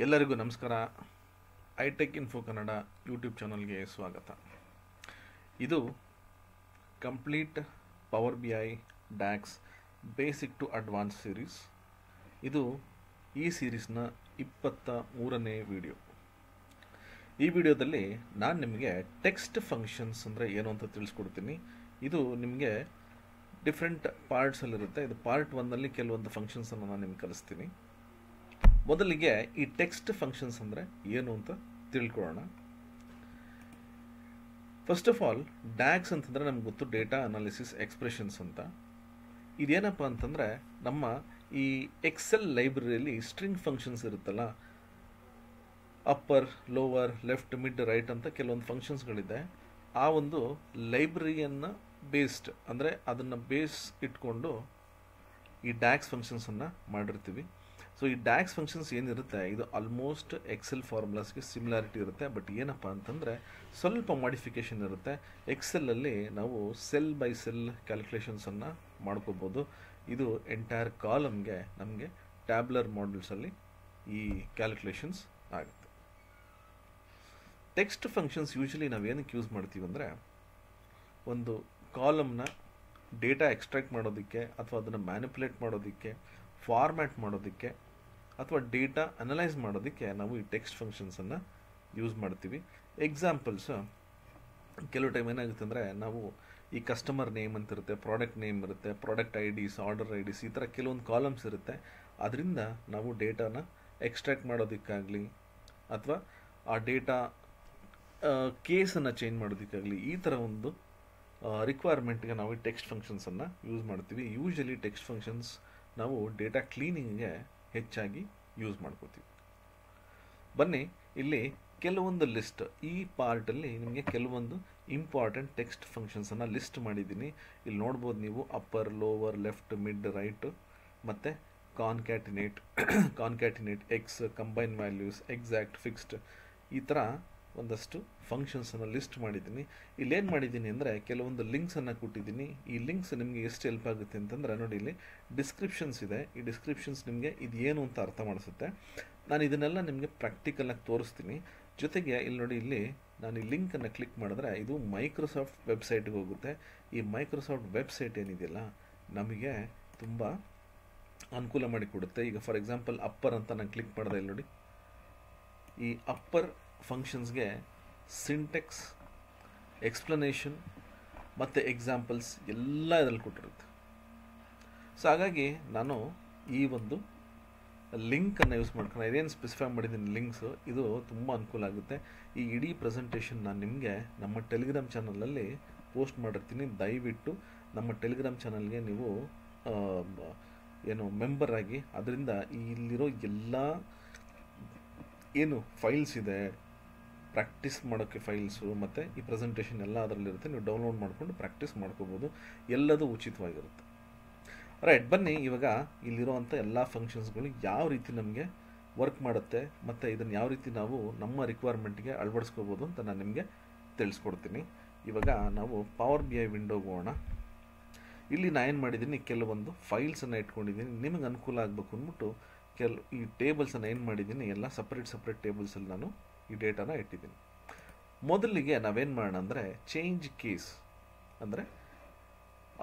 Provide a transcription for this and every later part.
ಎಲ್ಲರಿಗೂ ನಮಸ್ಕಾರ. Hi-tech info Kannada YouTube ಚಾನಲ್ಗೆ ಸ್ವಾಗತ. ಇದು complete power B I DAX basic to advance series. ಇದು ಈ ಸೀರೀಸ್ನ 23ನೇ ವಿಡಿಯೋ. ಈ ವಿಡಿಯೋದಲ್ಲಿ ನಾನು ನಿಮಗೆ ಟೆಕ್ಸ್ಟ್ ಫಂಕ್ಷನ್ಸ್ ಅಂದರೆ ಏನು ಅಂತ ತಿಳಿಸ್ಕೊಡ್ತೀನಿ. ಇದು ನಿಮಗೆ ಡಿಫ್ರೆಂಟ್ ಪಾರ್ಟ್ಸಲ್ಲಿರುತ್ತೆ. ಇದು ಪಾರ್ಟ್ 1ನಲ್ಲಿ ಕೆಲವೊಂದು ಫಂಕ್ಷನ್ಸನ್ನು ನಾನು ನಿಮ್ಗೆ ಕಲಿಸ್ತೀನಿ. ಮೊದಲಿಗೆ ಈ ಟೆಕ್ಸ್ಟ್ ಫಂಕ್ಷನ್ಸ್ ಅಂದರೆ ಏನು ಅಂತ ತಿಳ್ಕೊಳ್ಳೋಣ. ಫಸ್ಟ್ ಆಫ್ ಆಲ್, ಡ್ಯಾಕ್ಸ್ ಅಂತಂದರೆ ನಮ್ಗೆ ಗೊತ್ತು, ಡೇಟಾ ಅನಾಲಿಸಿಸ್ ಎಕ್ಸ್ಪ್ರೆಷನ್ಸ್ ಅಂತ. ಇದೇನಪ್ಪ ಅಂತಂದರೆ ನಮ್ಮ ಈ ಎಕ್ಸೆಲ್ ಲೈಬ್ರರಿಯಲ್ಲಿ ಸ್ಟ್ರಿಂಗ್ ಫಂಕ್ಷನ್ಸ್ ಇರುತ್ತಲ್ಲ, upper, lower, left, mid, right ಅಂತ ಕೆಲವೊಂದು ಫಂಕ್ಷನ್ಸ್ಗಳಿದೆ. ಆ ಒಂದು ಲೈಬ್ರರಿಯನ್ನು ಬೇಸ್ಡ್ ಅಂದರೆ ಅದನ್ನು ಬೇಸ್ ಇಟ್ಕೊಂಡು ಈ ಡ್ಯಾಕ್ಸ್ ಫಂಕ್ಷನ್ಸನ್ನು ಮಾಡಿರ್ತೀವಿ. ಸೊ ಈ ಡ್ಯಾಕ್ಸ್ ಫಂಕ್ಷನ್ಸ್ ಏನಿರುತ್ತೆ, ಇದು ಆಲ್ಮೋಸ್ಟ್ ಎಕ್ಸೆಲ್ ಫಾರ್ಮುಲಾಸ್ಗೆ ಸಿಮಿಲಾರಿಟಿ ಇರುತ್ತೆ. ಬಟ್ ಏನಪ್ಪ ಅಂತಂದರೆ ಸ್ವಲ್ಪ ಮಾಡಿಫಿಕೇಷನ್ ಇರುತ್ತೆ. ಎಕ್ಸೆಲಲ್ಲಿ ನಾವು ಸೆಲ್ ಬೈ ಸೆಲ್ ಕ್ಯಾಲ್ಕುಲೇಷನ್ಸನ್ನು ಮಾಡ್ಕೋಬೋದು. ಇದು ಎಂಟೈರ್ ಕಾಲಮ್ಗೆ ನಮಗೆ ಟ್ಯಾಬ್ಲರ್ ಮಾಡಲ್ಸಲ್ಲಿ ಈ ಕ್ಯಾಲ್ಕುಲೇಷನ್ಸ್ ಆಗುತ್ತೆ. ಟೆಕ್ಸ್ಟ್ ಫಂಕ್ಷನ್ಸ್ ಯೂಶಲಿ ನಾವೇನಕ್ಕೆ ಯೂಸ್ ಮಾಡ್ತೀವಿ ಅಂದರೆ, ಒಂದು ಕಾಲಮ್ನ ಡೇಟಾ ಎಕ್ಸ್ಟ್ರಾಕ್ಟ್ ಮಾಡೋದಕ್ಕೆ, ಅಥವಾ ಅದನ್ನು ಮ್ಯಾನಿಪುಲೇಟ್ ಮಾಡೋದಕ್ಕೆ, ಫಾರ್ಮ್ಯಾಟ್ ಮಾಡೋದಕ್ಕೆ, ಅಥವಾ ಡೇಟಾ ಅನಲೈಸ್ ಮಾಡೋದಕ್ಕೆ ನಾವು ಈ ಟೆಕ್ಸ್ಟ್ ಫಂಕ್ಷನ್ಸನ್ನು ಯೂಸ್ ಮಾಡ್ತೀವಿ. ಎಕ್ಸಾಂಪಲ್ಸ್, ಕೆಲವು ಟೈಮ್ ಏನಾಗುತ್ತೆ ಅಂದರೆ, ನಾವು ಈ ಕಸ್ಟಮರ್ ನೇಮ್ ಅಂತ ಇರುತ್ತೆ, ಪ್ರಾಡಕ್ಟ್ ನೇಮ್ ಇರುತ್ತೆ, product IDs, order IDs, ಈ ಥರ ಕೆಲವೊಂದು ಕಾಲಮ್ಸ್ ಇರುತ್ತೆ. ಅದರಿಂದ ನಾವು ಡೇಟಾನ ಎಕ್ಸ್ಟ್ರಾಕ್ಟ್ ಮಾಡೋದಕ್ಕಾಗಲಿ, ಅಥವಾ ಆ ಡೇಟಾ ಕೇಸನ್ನು ಚೇಂಜ್ ಮಾಡೋದಕ್ಕಾಗಲಿ, ಈ ಥರ ಒಂದು ರಿಕ್ವೈರ್ಮೆಂಟ್ಗೆ ನಾವು ಈ ಟೆಕ್ಸ್ಟ್ ಫಂಕ್ಷನ್ಸನ್ನು ಯೂಸ್ ಮಾಡ್ತೀವಿ. ಯೂಶಲಿ ಟೆಕ್ಸ್ಟ್ ಫಂಕ್ಷನ್ಸ್ ನಾವು ಡೇಟಾ ಕ್ಲೀನಿಂಗ್ಗೆ ಹೆಚ್ಚಾಗಿ ಯೂಸ್ ಮಾಡ್ಕೋತೀವಿ. ಬನ್ನಿ, ಇಲ್ಲಿ ಕೆಲವೊಂದು ಲಿಸ್ಟ್, ಈ ಪಾರ್ಟಲ್ಲಿ ನಿಮಗೆ ಕೆಲವೊಂದು ಇಂಪಾರ್ಟೆಂಟ್ ಟೆಕ್ಸ್ಟ್ ಫಂಕ್ಷನ್ಸನ್ನು ಲಿಸ್ಟ್ ಮಾಡಿದ್ದೀನಿ. ಇಲ್ಲಿ ನೋಡ್ಬೋದು ನೀವು, upper, lower, left, mid, right, ಮತ್ತು concatenate, X, combine values, exact, fixed, ಈ ಥರ ಒಂದಷ್ಟು ಫಂಕ್ಷನ್ಸನ್ನು ಲಿಸ್ಟ್ ಮಾಡಿದ್ದೀನಿ. ಇಲ್ಲೇನು ಮಾಡಿದ್ದೀನಿ ಅಂದರೆ, ಕೆಲವೊಂದು ಲಿಂಕ್ಸನ್ನು ಕೊಟ್ಟಿದ್ದೀನಿ. ಈ ಲಿಂಕ್ಸ್ ನಿಮಗೆ ಎಷ್ಟು ಹೆಲ್ಪ್ ಆಗುತ್ತೆ ಅಂತಂದರೆ, ನೋಡಿ ಇಲ್ಲಿ ಡಿಸ್ಕ್ರಿಪ್ಷನ್ಸ್ ಇದೆ. ಈ ಡಿಸ್ಕ್ರಿಪ್ಷನ್ಸ್ ನಿಮಗೆ ಇದು ಏನು ಅಂತ ಅರ್ಥ ಮಾಡಿಸುತ್ತೆ. ನಾನು ಇದನ್ನೆಲ್ಲ ನಿಮಗೆ ಪ್ರಾಕ್ಟಿಕಲಾಗಿ ತೋರಿಸ್ತೀನಿ. ಜೊತೆಗೆ ಇಲ್ಲಿ ನೋಡಿ, ಇಲ್ಲಿ ನಾನು ಈ ಲಿಂಕನ್ನು ಕ್ಲಿಕ್ ಮಾಡಿದ್ರೆ ಇದು ಮೈಕ್ರೋಸಾಫ್ಟ್ ವೆಬ್ಸೈಟ್ಗೆ ಹೋಗುತ್ತೆ. ಈ ಮೈಕ್ರೋಸಾಫ್ಟ್ ವೆಬ್ಸೈಟ್ ಏನಿದೆಯಲ್ಲ, ನಮಗೆ ತುಂಬ ಅನುಕೂಲ ಮಾಡಿಕೊಡುತ್ತೆ. ಈಗ ಫಾರ್ ಎಕ್ಸಾಂಪಲ್ ಅಪ್ಪರ್ ಅಂತ ನಾನು ಕ್ಲಿಕ್ ಮಾಡಿದೆ. ಇಲ್ಲಿ ನೋಡಿ, ಈ ಅಪ್ಪರ್ ಫಂಕ್ಷನ್ಸ್ಗೆ ಸಿಂಟೆಕ್ಸ್, ಎಕ್ಸ್ಪ್ಲನೇಷನ್ ಮತ್ತು ಎಕ್ಸಾಂಪಲ್ಸ್ ಎಲ್ಲ ಇದರಲ್ಲಿ ಕೊಟ್ಟಿರುತ್ತೆ. ಸೊ ಹಾಗಾಗಿ ನಾನು ಈ ಒಂದು ಲಿಂಕನ್ನು ಯೂಸ್ ಮಾಡ್ಕೊಂಡು ಇದೇನು ಸ್ಪೆಸಿಫೈ ಮಾಡಿದ್ದೀನಿ ಲಿಂಕ್ಸು, ಇದು ತುಂಬ ಅನುಕೂಲ ಆಗುತ್ತೆ. ಈ ಇಡೀ ಪ್ರೆಸೆಂಟೇಷನ್ ನಾನು ನಿಮಗೆ ನಮ್ಮ ಟೆಲಿಗ್ರಾಮ್ ಚಾನಲಲ್ಲಿ ಪೋಸ್ಟ್ ಮಾಡಿರ್ತೀನಿ. ದಯವಿಟ್ಟು ನಮ್ಮ ಟೆಲಿಗ್ರಾಮ್ ಚಾನಲ್ಗೆ ನೀವು ಮೆಂಬರ್ ಆಗಿ, ಅದರಿಂದ ಇಲ್ಲಿರೋ ಎಲ್ಲ ಏನು ಫೈಲ್ಸ್ ಇದೆ, ಪ್ರಾಕ್ಟೀಸ್ ಮಾಡೋಕ್ಕೆ ಫೈಲ್ಸು ಮತ್ತು ಈ ಪ್ರೆಸೆಂಟೇಷನ್ ಎಲ್ಲ ಅದರಲ್ಲಿರುತ್ತೆ. ನೀವು ಡೌನ್ಲೋಡ್ ಮಾಡಿಕೊಂಡು ಪ್ರಾಕ್ಟೀಸ್ ಮಾಡ್ಕೋಬೋದು. ಎಲ್ಲದೂ ಉಚಿತವಾಗಿರುತ್ತೆ. ರೈಟ್, ಬನ್ನಿ ಇವಾಗ ಇಲ್ಲಿರೋವಂಥ ಎಲ್ಲ ಫಂಕ್ಷನ್ಸ್ಗಳು ಯಾವ ರೀತಿ ನಮಗೆ ವರ್ಕ್ ಮಾಡುತ್ತೆ ಮತ್ತು ಇದನ್ನು ಯಾವ ರೀತಿ ನಾವು ನಮ್ಮ ರಿಕ್ವೈರ್ಮೆಂಟ್ಗೆ ಅಳವಡಿಸ್ಕೋಬೋದು ಅಂತ ನಾನು ನಿಮಗೆ ತಿಳಿಸ್ಕೊಡ್ತೀನಿ. ಇವಾಗ ನಾವು ಪವರ್ ಬಿ ಐ ವಿಂಡೋಗೆ ಹೋಗೋಣ. ಇಲ್ಲಿ ನಾನು ಏನು ಮಾಡಿದ್ದೀನಿ, ಕೆಲವೊಂದು ಫೈಲ್ಸನ್ನು ಇಟ್ಕೊಂಡಿದ್ದೀನಿ. ನಿಮಗೆ ಅನುಕೂಲ ಆಗಬೇಕು ಅಂದ್ಬಿಟ್ಟು ಈ ಟೇಬಲ್ಸನ್ನು ಏನು ಮಾಡಿದ್ದೀನಿ, ಎಲ್ಲ ಸಪ್ರೇಟ್ ಟೇಬಲ್ಸಲ್ಲಿ ನಾನು ಈ ಡೇಟಾನ ಇಟ್ಟಿದ್ದೀನಿ. ಮೊದಲಿಗೆ ನಾವೇನು ಮಾಡೋಣ ಅಂದರೆ, ಚೇಂಜ್ ಕೇಸ್ ಅಂದರೆ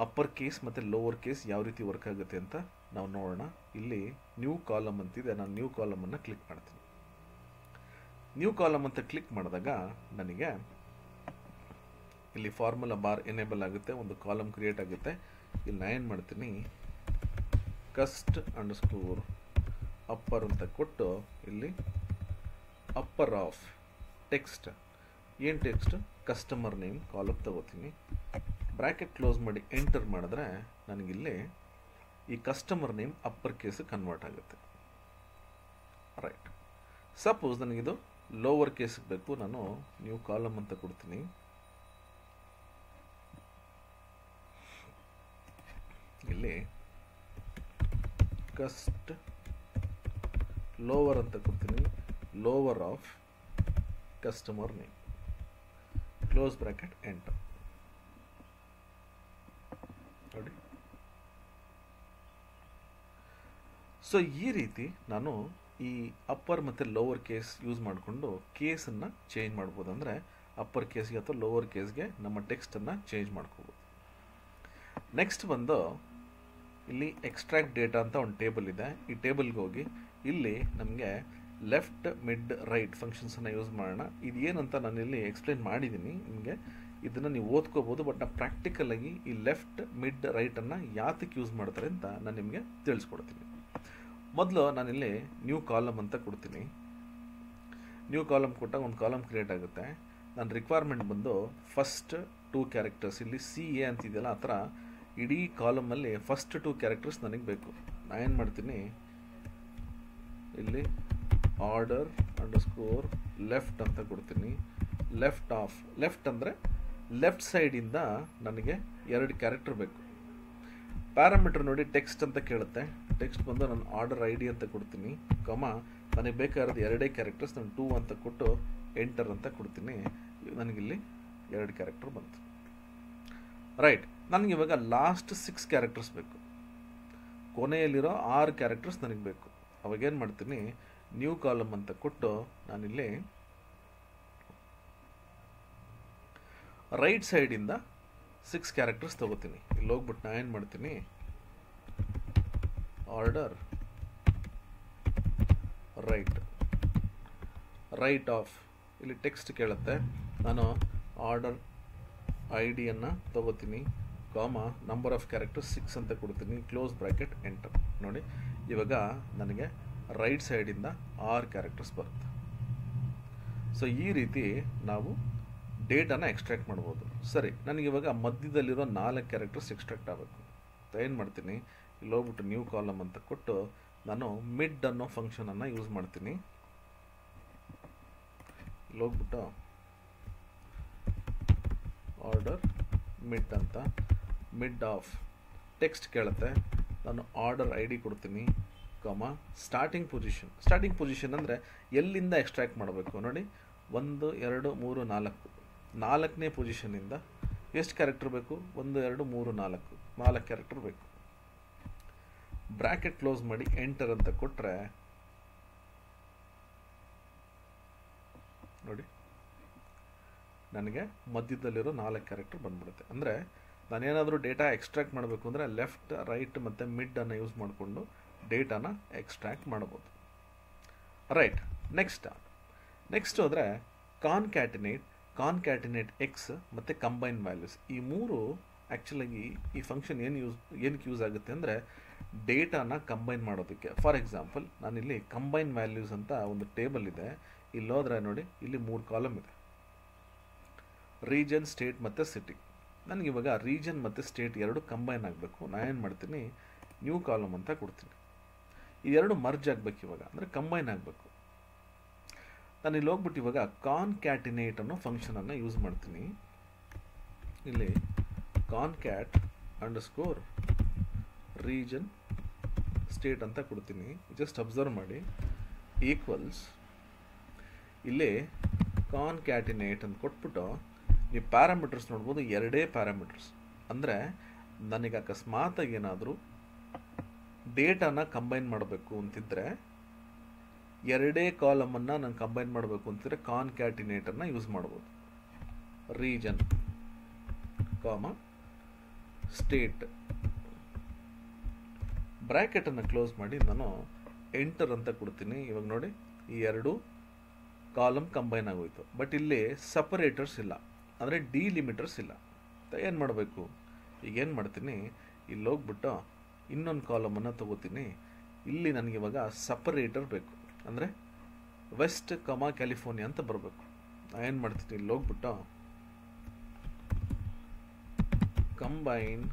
ಅಪ್ಪರ್ ಕೇಸ್ ಮತ್ತು ಲೋವರ್ ಕೇಸ್ ಯಾವ ರೀತಿ ವರ್ಕ್ ಆಗುತ್ತೆ ಅಂತ ನಾವು ನೋಡೋಣ. ಇಲ್ಲಿ ನ್ಯೂ ಕಾಲಮ್ ಅಂತಿದೆ, ನಾನು ನ್ಯೂ ಕಾಲಮನ್ನು ಕ್ಲಿಕ್ ಮಾಡ್ತೀನಿ. ನ್ಯೂ ಕಾಲಮ್ ಅಂತ ಕ್ಲಿಕ್ ಮಾಡಿದಾಗ ನನಗೆ ಇಲ್ಲಿ ಫಾರ್ಮುಲಾ ಬಾರ್ ಎನೇಬಲ್ ಆಗುತ್ತೆ, ಒಂದು ಕಾಲಮ್ ಕ್ರಿಯೇಟ್ ಆಗುತ್ತೆ. ಇಲ್ಲಿ ನಾನು ಏನು ಮಾಡ್ತೀನಿ, ಕಸ್ಟ್ ಅಂಡರ್ಸ್ಕೋರ್ ಅಪ್ಪರ್ ಅಂತ ಕೊಟ್ಟು, ಇಲ್ಲಿ ಅಪ್ಪರ್ ಆಫ್ ಟೆಕ್ಸ್ಟ್, ಏನು ಟೆಕ್ಸ್ಟ್, ಕಸ್ಟಮರ್ ನೇಮ್ ಕಾಲಮ್ ತಗೋತೀನಿ. ಬ್ರ್ಯಾಕೆಟ್ ಕ್ಲೋಸ್ ಮಾಡಿ ಎಂಟರ್ ಮಾಡಿದ್ರೆ ನನಗಿಲ್ಲಿ ಈ customer name upper case convert ಆಗುತ್ತೆ. ರೈಟ್, ಸಪೋಸ್ ನನಗಿದು ಲೋವರ್ ಕೇಸ್ಗೆ ಬೇಕು, ನಾನು ನ್ಯೂ ಕಾಲಮ್ ಅಂತ ಕೊಡ್ತೀನಿ. ಇಲ್ಲಿ ಕಸ್ಟ್ ಲೋವರ್ ಅಂತ ಕೊಡ್ತೀನಿ, lower of customer name, close bracket enter. ನೋಡಿ, ಸೊ ಈ ರೀತಿ ನಾನು ಈ ಅಪ್ಪರ್ ಮತ್ತು ಲೋವರ್ ಕೇಸ್ ಯೂಸ್ ಮಾಡಿಕೊಂಡು ಕೇಸನ್ನು ಚೇಂಜ್ ಮಾಡ್ಬೋದು. ಅಂದರೆ ಅಪ್ಪರ್ ಕೇಸ್ಗೆ ಅಥವಾ ಲೋವರ್ ಕೇಸ್ಗೆ ನಮ್ಮ ಟೆಕ್ಸ್ಟನ್ನು ಚೇಂಜ್ ಮಾಡ್ಕೋಬೋದು. ನೆಕ್ಸ್ಟ್ ಬಂದು ಇಲ್ಲಿ ಎಕ್ಸ್ಟ್ರಾಕ್ಟ್ ಡೇಟಾ ಅಂತ ಒಂದು ಟೇಬಲ್ ಇದೆ. ಈ ಟೇಬಲ್ಗೆ ಹೋಗಿ ಇಲ್ಲಿ ನಮಗೆ ಲೆಫ್ಟ್ ಮಿಡ್ ರೈಟ್ ಫಂಕ್ಷನ್ಸನ್ನು ಯೂಸ್ ಮಾಡೋಣ. ಇದು ಏನಂತ ನಾನು ಇಲ್ಲಿ ಎಕ್ಸ್ಪ್ಲೇನ್ ಮಾಡಿದ್ದೀನಿ ನಿಮಗೆ, ಇದನ್ನು ನೀವು ಓದ್ಕೋಬೋದು. ಬಟ್ ನಾನು ಪ್ರಾಕ್ಟಿಕಲಾಗಿ ಈ ಲೆಫ್ಟ್ ಮಿಡ್ ರೈಟನ್ನು ಯಾತಕ್ಕೆ ಯೂಸ್ ಮಾಡ್ತಾರೆ ಅಂತ ನಾನು ನಿಮಗೆ ತಿಳಿಸ್ಕೊಡ್ತೀನಿ. ಮೊದಲು ನಾನಿಲ್ಲಿ ನ್ಯೂ ಕಾಲಮ್ ಅಂತ ಕೊಡ್ತೀನಿ. ನ್ಯೂ ಕಾಲಮ್ ಕೊಟ್ಟಾಗ ಒಂದು ಕಾಲಮ್ ಕ್ರಿಯೇಟ್ ಆಗುತ್ತೆ. ನನ್ನ ರಿಕ್ವೈರ್ಮೆಂಟ್ ಬಂದು ಫಸ್ಟ್ 2 ಕ್ಯಾರೆಕ್ಟರ್ಸ್, ಇಲ್ಲಿ CA ಅಂತಿದೆಯಲ್ಲ ಆ ಥರ ಇಡೀ ಕಾಲಮಲ್ಲಿ ಫಸ್ಟ್ 2 ಕ್ಯಾರೆಕ್ಟರ್ಸ್ ನನಗೆ ಬೇಕು. ನಾನು ಏನು ಮಾಡ್ತೀನಿ, ಇಲ್ಲಿ ಆರ್ಡರ್ ಅಂಡರ್ಸ್ಕೋರ್ ಲೆಫ್ಟ್ ಅಂತ ಕೊಡ್ತೀನಿ. ಲೆಫ್ಟ್ ಆಫ್, ಲೆಫ್ಟ್ ಅಂದರೆ ಲೆಫ್ಟ್ ಸೈಡಿಂದ ನನಗೆ 2 ಕ್ಯಾರೆಕ್ಟರ್ ಬೇಕು. ಪ್ಯಾರಾಮೀಟರ್ ನೋಡಿ ಟೆಕ್ಸ್ಟ್ ಅಂತ ಕೇಳುತ್ತೆ. ಟೆಕ್ಸ್ಟ್ ಬಂದು ನಾನು ಆರ್ಡರ್ ID ಅಂತ ಕೊಡ್ತೀನಿ, ನನಗೆ ಬೇಕಾಗಿರೋದು 2 ಕ್ಯಾರೆಕ್ಟರ್ಸ್, ನಾನು 2 ಅಂತ ಕೊಟ್ಟು ಎಂಟರ್ ಅಂತ ಕೊಡ್ತೀನಿ. ನನಗಿಲ್ಲಿ 2 ಕ್ಯಾರೆಕ್ಟರ್ ಬಂತು. ರೈಟ್, ನನಗೆ ಇವಾಗ ಲಾಸ್ಟ್ 6 ಕ್ಯಾರೆಕ್ಟರ್ಸ್ ಬೇಕು. ಕೊನೆಯಲ್ಲಿರೋ 6 ಕ್ಯಾರೆಕ್ಟರ್ಸ್ ನನಗೆ ಬೇಕು. ಅವಾಗೇನು ಮಾಡ್ತೀನಿ, ನ್ಯೂ ಕಾಲಮ್ ಅಂತ ಕೊಟ್ಟು ನಾನಿಲ್ಲಿ ರೈಟ್ ಸೈಡಿಂದ 6 ಕ್ಯಾರೆಕ್ಟರ್ಸ್ ತೊಗೋತೀನಿ. ಇಲ್ಲಿ ಹೋಗ್ಬಿಟ್ಟು ನಾನು ಏನು ಮಾಡ್ತೀನಿ, ಆರ್ಡರ್ ರೈಟ್ ಆಫ್, ಇಲ್ಲಿ ಟೆಕ್ಸ್ಟ್ ಕೇಳುತ್ತೆ, ನಾನು ಆರ್ಡರ್ ID ತೊಗೋತೀನಿ, ನಂಬರ್ ಆಫ್ ಕ್ಯಾರೆಕ್ಟರ್ಸ್ 6 ಅಂತ ಕೊಡ್ತೀನಿ, ಕ್ಲೋಸ್ ಬ್ರ್ಯಾಕೆಟ್ ಎಂಟರ್. ನೋಡಿ ಇವಾಗ ನನಗೆ ರೈಟ್ ಸೈಡಿಂದ 6 ಕ್ಯಾರೆಕ್ಟರ್ಸ್ ಬರುತ್ತೆ. ಸೊ ಈ ರೀತಿ ನಾವು ಡೇಟಾನ ಎಕ್ಸ್ಟ್ರಾಕ್ಟ್ ಮಾಡ್ಬೋದು. ಸರಿ, ನನಗಿವಾಗ ಮಧ್ಯದಲ್ಲಿರೋ 4 ಕ್ಯಾರೆಕ್ಟರ್ಸ್ ಎಕ್ಸ್ಟ್ರಾಕ್ಟ್ ಆಗಬೇಕು. ಏನು ಮಾಡ್ತೀನಿ, ಇಲ್ಲಿ ಹೋಗ್ಬಿಟ್ಟು ನ್ಯೂ ಕಾಲಮ್ ಅಂತ ಕೊಟ್ಟು ನಾನು ಮಿಡ್ ಅನ್ನೋ ಫಂಕ್ಷನನ್ನು ಯೂಸ್ ಮಾಡ್ತೀನಿ. ಇಲ್ಲಿ ಹೋಗ್ಬಿಟ್ಟು ಆರ್ಡರ್ ಮಿಡ್ ಅಂತ, ಮಿಡ್ ಆಫ್ ಟೆಕ್ಸ್ಟ್ ಕೇಳುತ್ತೆ, ನಾನು ಆರ್ಡರ್ ID ಕೊಡ್ತೀನಿ, ಸ್ಟಾರ್ಟಿಂಗ್ ಪೊಸಿಷನ್ ಅಂದರೆ ಎಲ್ಲಿಂದ ಎಕ್ಸ್ಟ್ರಾಕ್ಟ್ ಮಾಡಬೇಕು ನೋಡಿ, 1 2 3 4, 4ನೇ ಪೊಸಿಷನಿಂದ ಎಷ್ಟು ಕ್ಯಾರೆಕ್ಟರ್ ಬೇಕು, 1 2 3 4 ಕ್ಯಾರೆಕ್ಟರ್ ಬೇಕು. ಬ್ರ್ಯಾಕೆಟ್ ಕ್ಲೋಸ್ ಮಾಡಿ ಎಂಟರ್ ಅಂತ ಕೊಟ್ಟರೆ ನೋಡಿ ನನಗೆ ಮಧ್ಯದಲ್ಲಿರೋ 4 ಕ್ಯಾರೆಕ್ಟರ್ ಬಂದ್ಬಿಡುತ್ತೆ. ಅಂದರೆ ನಾನೇನಾದರೂ ಡೇಟಾ ಎಕ್ಸ್ಟ್ರಾಕ್ಟ್ ಮಾಡಬೇಕು ಅಂದರೆ ಲೆಫ್ಟ್ ರೈಟ್ ಮತ್ತು ಮಿಡ್ಡನ್ನು ಯೂಸ್ ಮಾಡಿಕೊಂಡು ಡೇಟಾನ ಎಕ್ಸ್ಟ್ರಾಕ್ಟ್ ಮಾಡ್ಬೋದು. ರೈಟ್, ನೆಕ್ಸ್ಟ್ ಹೋದರೆ ಕಾನ್ಕ್ಯಾಟಿನೇಟ್ ಎಕ್ಸ್ ಮತ್ತು ಕಂಬೈನ್ ವ್ಯಾಲ್ಯೂಸ್. ಈ 3 ಆ್ಯಕ್ಚುಲಾಗಿ ಈ ಫಂಕ್ಷನ್ ಏನಕ್ಕೆ ಯೂಸ್ ಆಗುತ್ತೆ ಅಂದರೆ ಡೇಟಾನ ಕಂಬೈನ್ ಮಾಡೋದಕ್ಕೆ. ಫಾರ್ ಎಕ್ಸಾಂಪಲ್ ನಾನಿಲ್ಲಿ ಕಂಬೈನ್ ವ್ಯಾಲ್ಯೂಸ್ ಅಂತ ಒಂದು ಟೇಬಲ್ ಇದೆ. ಇಲ್ಲಿ ಹೋದರೆ ನೋಡಿ, ಇಲ್ಲಿ 3 ಕಾಲಮ್ ಇದೆ, ರೀಜನ್, ಸ್ಟೇಟ್ ಮತ್ತು ಸಿಟಿ. ನನಗಿವಾಗ ರೀಜನ್ ಮತ್ತು ಸ್ಟೇಟ್ 2 ಕಂಬೈನ್ ಆಗಬೇಕು. ನಾನೇನು ಮಾಡ್ತೀನಿ, ನ್ಯೂ ಕಾಲಮ್ ಅಂತ ಕೊಡ್ತೀನಿ. ಈ 2 ಮರ್ಜ್ ಆಗಬೇಕು ಇವಾಗ, ಅಂದರೆ ಕಂಬೈನ್ ಆಗಬೇಕು. ನಾನು ಇಲ್ಲಿ ಹೋಗ್ಬಿಟ್ಟು ಇವಾಗ ಕಾನ್ಕ್ಯಾಟಿನೇಟ್ ಅನ್ನೋ ಫಂಕ್ಷನನ್ನು ಯೂಸ್ ಮಾಡ್ತೀನಿ. ಇಲ್ಲಿ ಕಾನ್ಕ್ಯಾಟ್ ಅಂಡರ್ಸ್ಕೋರ್ ರೀಜನ್ ಸ್ಟೇಟ್ ಅಂತ ಕೊಡ್ತೀನಿ. ಜಸ್ಟ್ ಅಬ್ಸರ್ವ್ ಮಾಡಿ, ಈಕ್ವಲ್ಸ್ ಇಲ್ಲಿ ಕಾನ್ಕ್ಯಾಟಿನೇಟ್ ಅಂತ ಕೊಟ್ಬಿಟ್ಟು ನೀವು ಪ್ಯಾರಾಮೀಟರ್ಸ್ ನೋಡ್ಬೋದು, 2 ಪ್ಯಾರಾಮೀಟರ್ಸ್. ಅಂದರೆ ನನಗೆ ಅಕಸ್ಮಾತಾಗಿ ಏನಾದರೂ ಡೇಟಾನ ಕಂಬೈನ್ ಮಾಡಬೇಕು ಅಂತಿದ್ರೆ, 2 ಕಾಲಮನ್ನು ನಾನು ಕಂಬೈನ್ ಮಾಡಬೇಕು ಅಂತಿದ್ರೆ ಕಾನ್ಕ್ಯಾಟಿನೇಟನ್ನು ಯೂಸ್ ಮಾಡ್ಬೋದು. ರೀಜನ್ ಸ್ಟೇಟ್ ಬ್ರ್ಯಾಕೆಟನ್ನು ಕ್ಲೋಸ್ ಮಾಡಿ ನಾನು ಎಂಟರ್ ಅಂತ ಕೊಡ್ತೀನಿ. ಇವಾಗ ನೋಡಿ ಈ 2 ಕಾಲಮ್ ಕಂಬೈನ್ ಆಗೋಯ್ತು. ಬಟ್ ಇಲ್ಲಿ ಸಪರೇಟರ್ಸ್ ಇಲ್ಲ, ಅಂದರೆ ಡಿಲಿಮಿಟರ್ಸ್ ಇಲ್ಲ. ಏನು ಮಾಡಬೇಕು, ಈಗೇನು ಮಾಡ್ತೀನಿ, ಇಲ್ಲಿ ಹೋಗ್ಬಿಟ್ಟು ಇನ್ನೊಂದು ಕಾಲಮನ್ನು ತೊಗೋತೀನಿ. ಇಲ್ಲಿ ನನಗಿವಾಗ ಸಪರೇಟರ್ ಬೇಕು, ಅಂದರೆ ವೆಸ್ಟ್ ಕ್ಯಾಲಿಫೋರ್ನಿಯಾ ಅಂತ ಬರಬೇಕು. ನಾನು ಏನು ಮಾಡ್ತೀನಿ, ಇಲ್ಲಿ ಹೋಗ್ಬಿಟ್ಟು ಕಂಬೈನ್